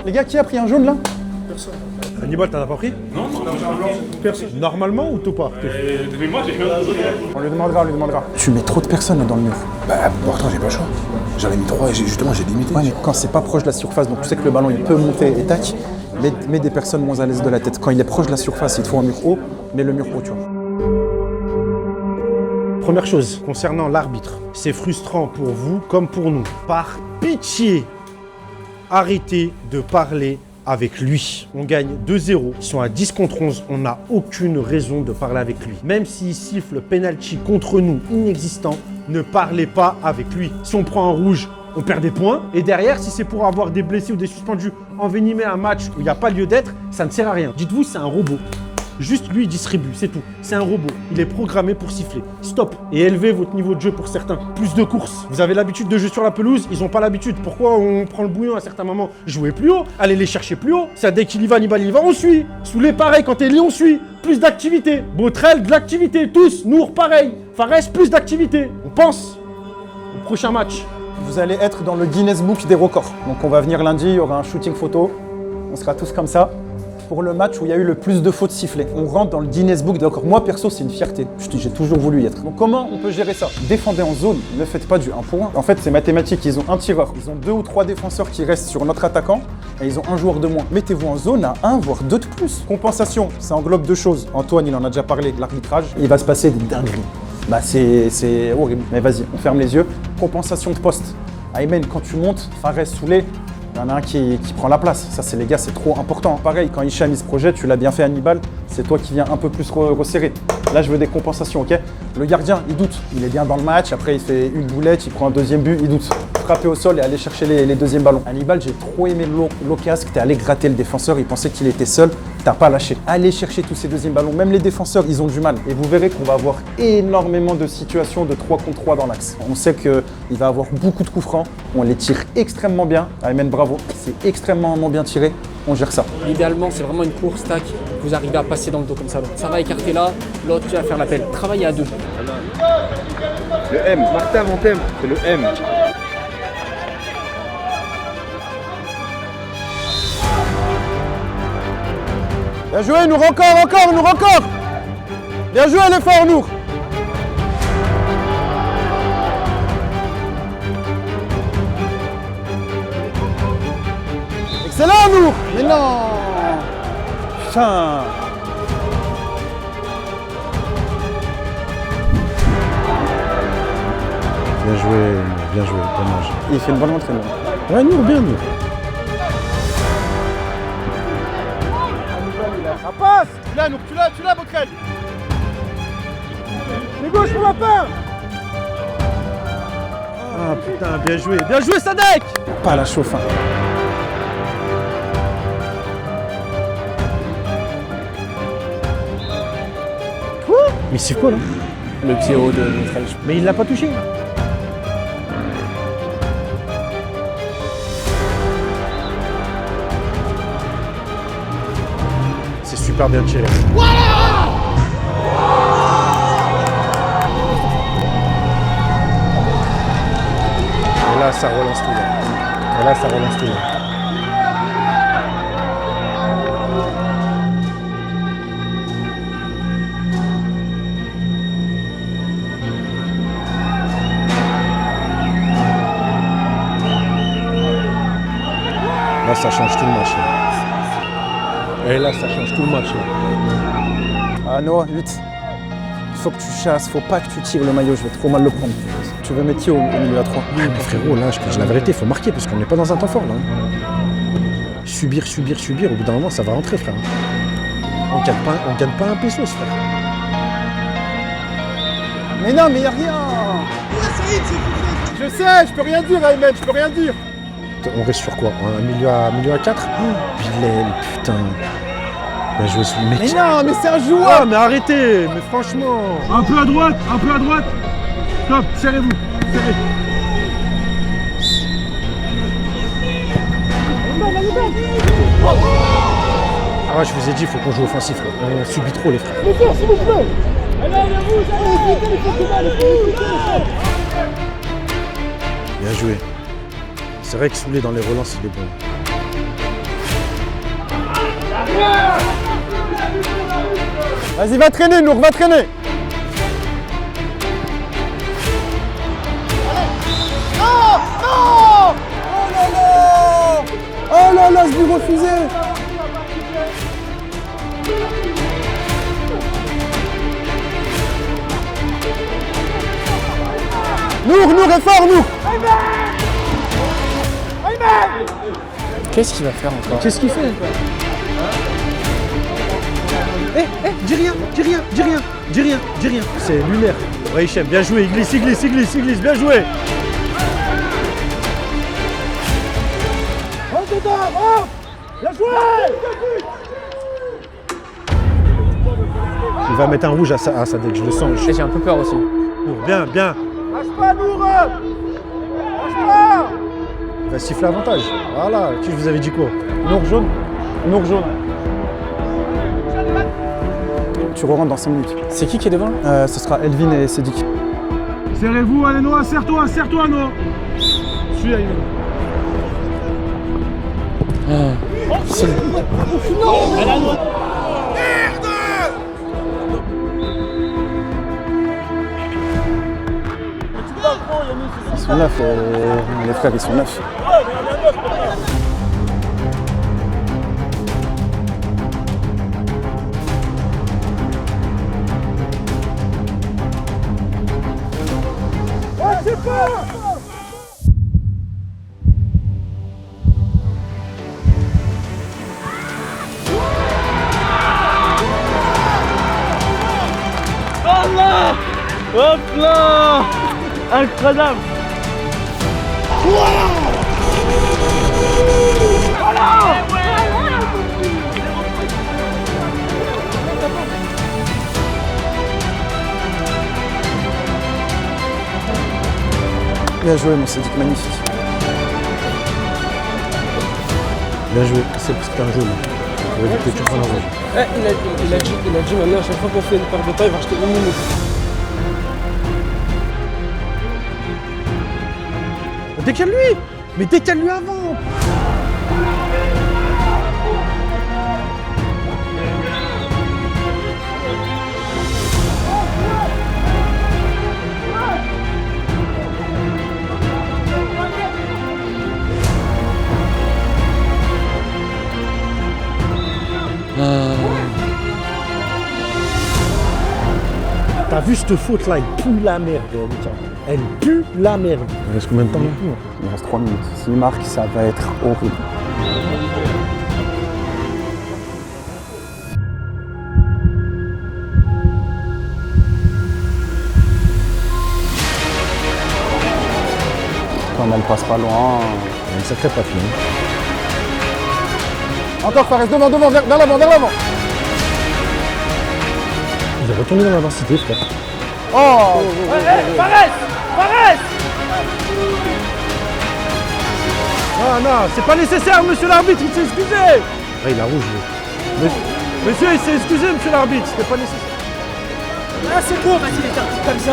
Les gars, qui a pris un jaune là? Personne. Hannibal, t'en as pas pris? Non, Personne. Normalement ou tout pas? Mais moi, j'ai fait un... On lui demandera. Tu mets trop de personnes là, dans le mur. Bah pourtant j'ai pas le choix. J'en ai mis 3 et justement j'ai limité. Ouais, mais quand c'est pas proche de la surface, donc tu sais que le ballon il peut monter et tac, mets des personnes moins à l'aise de la tête. Quand il est proche de la surface, il te faut un mur haut, mets le mur haut, tu vois. Première chose, concernant l'arbitre, c'est frustrant pour vous comme pour nous. Par pitié, arrêtez de parler avec lui. On gagne 2-0, ils sont à 10 contre 11, on n'a aucune raison de parler avec lui. Même s'il siffle penalty contre nous inexistant, ne parlez pas avec lui. Si on prend un rouge, on perd des points. Et derrière, si c'est pour avoir des blessés ou des suspendus, envenimer un match où il n'y a pas lieu d'être, ça ne sert à rien. Dites-vous, c'est un robot. Juste lui, il distribue, c'est tout. C'est un robot. Il est programmé pour siffler. Stop. Et élevez votre niveau de jeu pour certains. Plus de courses. Vous avez l'habitude de jouer sur la pelouse, ils n'ont pas l'habitude. Pourquoi on prend le bouillon à certains moments? Jouez plus haut, allez les chercher plus haut. Ça, dès qu'il y va, Hannibal, il y va, on suit. Soulé, pareil, quand Eli, on suit. Plus d'activité. Botrel, de l'activité. Tous, Nour, pareil. Fares, plus d'activité. On pense au prochain match. vous allez être dans le Guinness Book des records. Donc on va venir lundi, il y aura un shooting photo. On sera tous comme ça. Pour le match où il y a eu le plus de fautes sifflées. On rentre dans le Guinness Book des records. Moi, perso, c'est une fierté. J'ai toujours voulu y être. Donc comment on peut gérer ça? Défendez en zone, ne faites pas du 1 pour 1. En fait, c'est mathématique. Ils ont un tireur. Ils ont 2 ou 3 défenseurs qui restent sur notre attaquant et ils ont un joueur de moins. Mettez-vous en zone à 1 voire 2 de plus. Compensation, ça englobe 2 choses. Antoine, il en a déjà parlé, l'arbitrage. Il va se passer des dingueries. Bah c'est horrible. Mais vas-y, on ferme les yeux. Compensation de poste. Aymen, quand tu montes, Fares, Soulé, il y en a un qui prend la place. Ça, c'est les gars, c'est trop important. Pareil, quand Hicham il se projette, tu l'as bien fait Hannibal, c'est toi qui viens un peu plus resserrer. Là, je veux des compensations, ok? Le gardien, il doute. Il est bien dans le match, après il fait une boulette, il prend un deuxième but, il doute. Frapper au sol et aller chercher les deuxièmes ballons. Hannibal, j'ai trop aimé l'occasion que t'es allé gratter le défenseur, il pensait qu'il était seul, t'as pas lâché. Allez chercher tous ces deuxièmes ballons, même les défenseurs, ils ont du mal. Et vous verrez qu'on va avoir énormément de situations de 3 contre 3 dans l'axe. On sait qu'il va avoir beaucoup de coups francs, on les tire extrêmement bien. Aymen, bravo, c'est extrêmement bien tiré. On gère ça. Idéalement, c'est vraiment une course, tac, vous arrivez à passer dans le dos comme ça. Ça va écarter là, l'autre qui va faire l'appel. Travaillez à 2. Le M, Martin, mon thème, c'est le M. Bien joué, Nour, encore. Bien joué, l'effort, Nour. Excellent, Nour. Mais non. Putain. Bien joué, dommage. Il fait une bonne entrée, là. Ouais, Nour, bien, Nour. Ça passe. Tu l'as, Bokrel. Les gauches pour la fin. Ah putain, bien joué, Sadek. Pas la chauffe. Hein. Quoi? Mais c'est quoi là? Le pied haut de Mitrel. Mais il l'a pas touché. C'est super bien tiré. Et là, ça relance tout. Là, ça change tout le match. Là. Et là, ça change tout le match. Là. Ah Noah, vite. Il faut que tu chasses, faut pas que tu tires le maillot, je vais trop mal le prendre. Tu veux mettre qui au milieu à 3? Ouais, mais frérot, là, je te dis la vérité, il faut marquer parce qu'on n'est pas dans un temps fort là. Subir, au bout d'un moment, ça va rentrer, frère. On gagne pas un pesos, frère. Mais non, mais y'a rien. Je sais, je peux rien dire, Aymen, je peux rien dire. On reste sur quoi? Un milieu à 4? Bilal, putain. Bien joué sous le mec. Mais non, mais c'est un joueur. Ah, mais arrêtez, mais franchement. Un peu à droite. Stop, serrez-vous. Serrez. Ah ouais, je vous ai dit, il faut qu'on joue offensif. Là. On subit trop, les frères. Les frères, s'il vous plaît. Allez, Bien joué. C'est vrai que Soulé dans les relances, il est bon. Vas-y, va traîner, Nour, va traîner. Non. Oh là là, je lui refusais. Nour, est fort, Nour. Qu'est-ce qu'il va faire encore? Qu'est-ce qu'il fait? Dis rien. C'est lunaire. Ouais, Hichem, bien joué, il glisse, bien joué. Bien joué. Il va mettre un rouge à Sadek, je le sens. J'ai un peu peur aussi. Bien. Lâche pas, Nour. Lâche pas. Il va siffler avantage. Voilà, qui je vous avais dit quoi? Nour jaune. Tu re-rentres dans 5 minutes. C'est qui est devant là? Ce sera Elvin et Sédic. Serrez-vous, allez Noah, serre-toi Noah. suis à une. Ils sont neufs, les frères, ils sont neufs. Allah! Hop là! Incroyable! Bien joué, mon Cédric, magnifique. Bien joué, c'est parce que t'es un jaune. Il va dire que tu prends un rouge. Il a dit maintenant, à chaque fois qu'on fait une paire de taille, il va acheter 1 minute. Décale-lui! Mais décale-lui avant! T'as vu cette faute là, elle pue la merde, tiens. Elle pue la merde. Il reste combien de temps maintenant? Il reste 3 minutes. S'il marque, ça va être horrible. Quand elle passe pas loin. Il y a une sacrée patine. Encore Fares, devant, vers l'avant. Il est retourné dans la varsité, frère. Oh! Fares! Ah non, c'est pas nécessaire, monsieur l'arbitre, il s'est excusé! Ah, il a rouge, lui. Monsieur, il s'est excusé, monsieur l'arbitre, c'était pas nécessaire. Ah, c'est bon, vas-y, les gars, comme ça.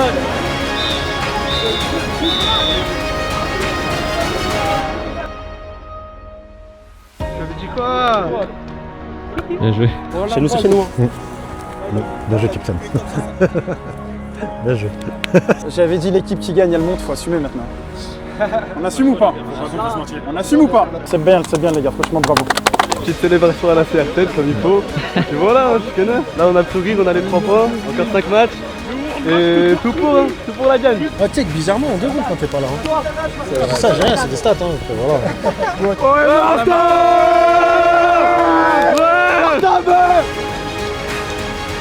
J'avais dit quoi? Bien joué. Chez nous, c'est chez nous. Bien joué, Kipson. Bien joué. J'avais dit l'équipe qui gagne, elle monte, faut assumer maintenant. On assume ou pas? On assume ou pas? C'est bien les gars, franchement bravo. Petite célébration à la CR7 comme il faut. Et voilà, je connais. Là on a le sourire, on a les 3 points, encore 5 matchs. Et tout pour la gagne. Ah, tu sais que bizarrement on déroule quand t'es pas là. Hein. C'est ça, j'ai rien, c'est des stats. Hein. Voilà.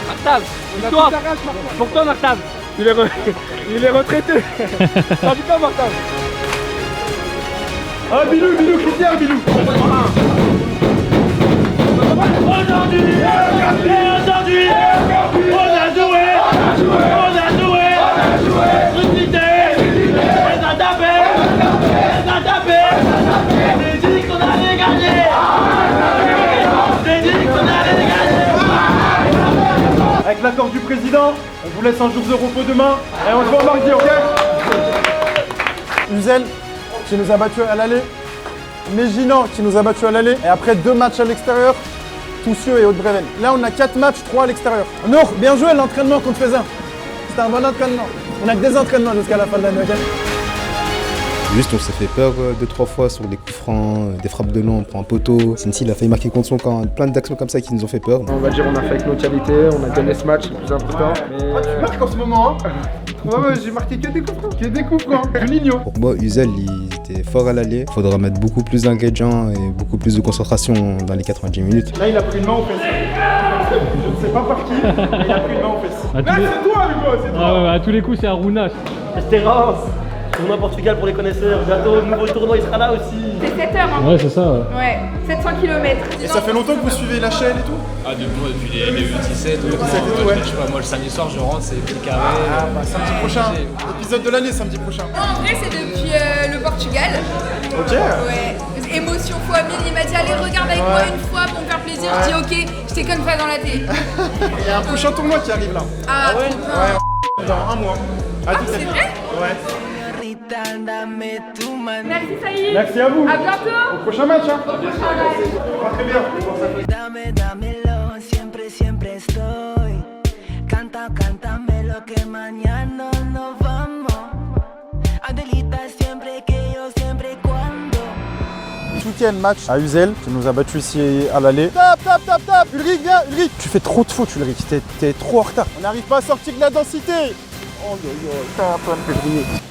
Martable, victoire pour toi, Martable. Il est retraité. T'as vu quoi, Martable? Ah, Bilou, Christian, Bilou. Aujourd'hui, on a joué. Unité, on a tapé. J'ai dit qu'on allait gagner. Avec l'accord du président, on vous laisse un jour de repos demain et on se voit mardi, ok? Uzel qui nous a battus à l'aller, Méginan qui nous a battus à l'aller, et après 2 matchs à l'extérieur, Toussieux et Haute-Bréven. Là on a 4 matchs, 3 à l'extérieur. Nour, bien joué l'entraînement qu'on te faisait. C'était un bon entraînement. On a que des entraînements jusqu'à la fin de l'année, ok? Juste, on s'est fait peur 2-3 fois sur des coups francs, des frappes de long, on prend un poteau. Sensi, il a failli marquer contre son camp. Plein d'actions comme ça qui nous ont fait peur. On va dire on a fait avec nos qualités, on a gagné ce match, c'est le plus important. Mais... Ah, tu marques en ce moment, hein? Ouais, j'ai marqué que des coups francs. Juninho. Pour moi, Uzel, il était fort à l'aller. Il faudra mettre beaucoup plus d'ingrédients et beaucoup plus de concentration dans les 90 minutes. Là, il a pris une main aux fesses. Je ne sais pas par qui, mais il a pris une main aux fesses. C'est toi, Hugo, c'est toi. Ah ouais, à tous les coups, c'est Aruna. Espérance. Tournoi Portugal pour les connaisseurs, bientôt nouveau tournoi il sera là aussi. C'est 7 heures hein. Ouais c'est ça ouais. 700 km. Et ça fait longtemps que vous suivez la chaîne et tout? Ah depuis les U17 ouais. Je sais pas, moi le samedi soir je rentre, c'est pile carré. Ah bah samedi prochain, épisode de l'année samedi prochain. En vrai c'est depuis le Portugal. Ok. Ouais. Émotion fois 1000, il m'a dit allez regarde avec moi une fois pour me faire plaisir. Je dis ok, j'étais comme ça dans la télé. Il y a un prochain tournoi qui arrive là. Ah ouais. Dans un mois. Ah c'est vrai? Ouais. Merci Saïd. Merci à vous. À bientôt. Au prochain match. Hein. Au prochain match. Pas très bien. Dámelo, siempre estoy. Cántame lo que mañana nos vamos. Adelita, siempre que yo, siempre cuando. Ce week-end, match à Uzel, qui nous a battu ici à l'aller. Tape Ulrich, viens Ulrich. Tu fais trop de fautes Ulrich, t'es trop en retard. On n'arrive pas à sortir de la densité. Oh yo yo, tape un peu.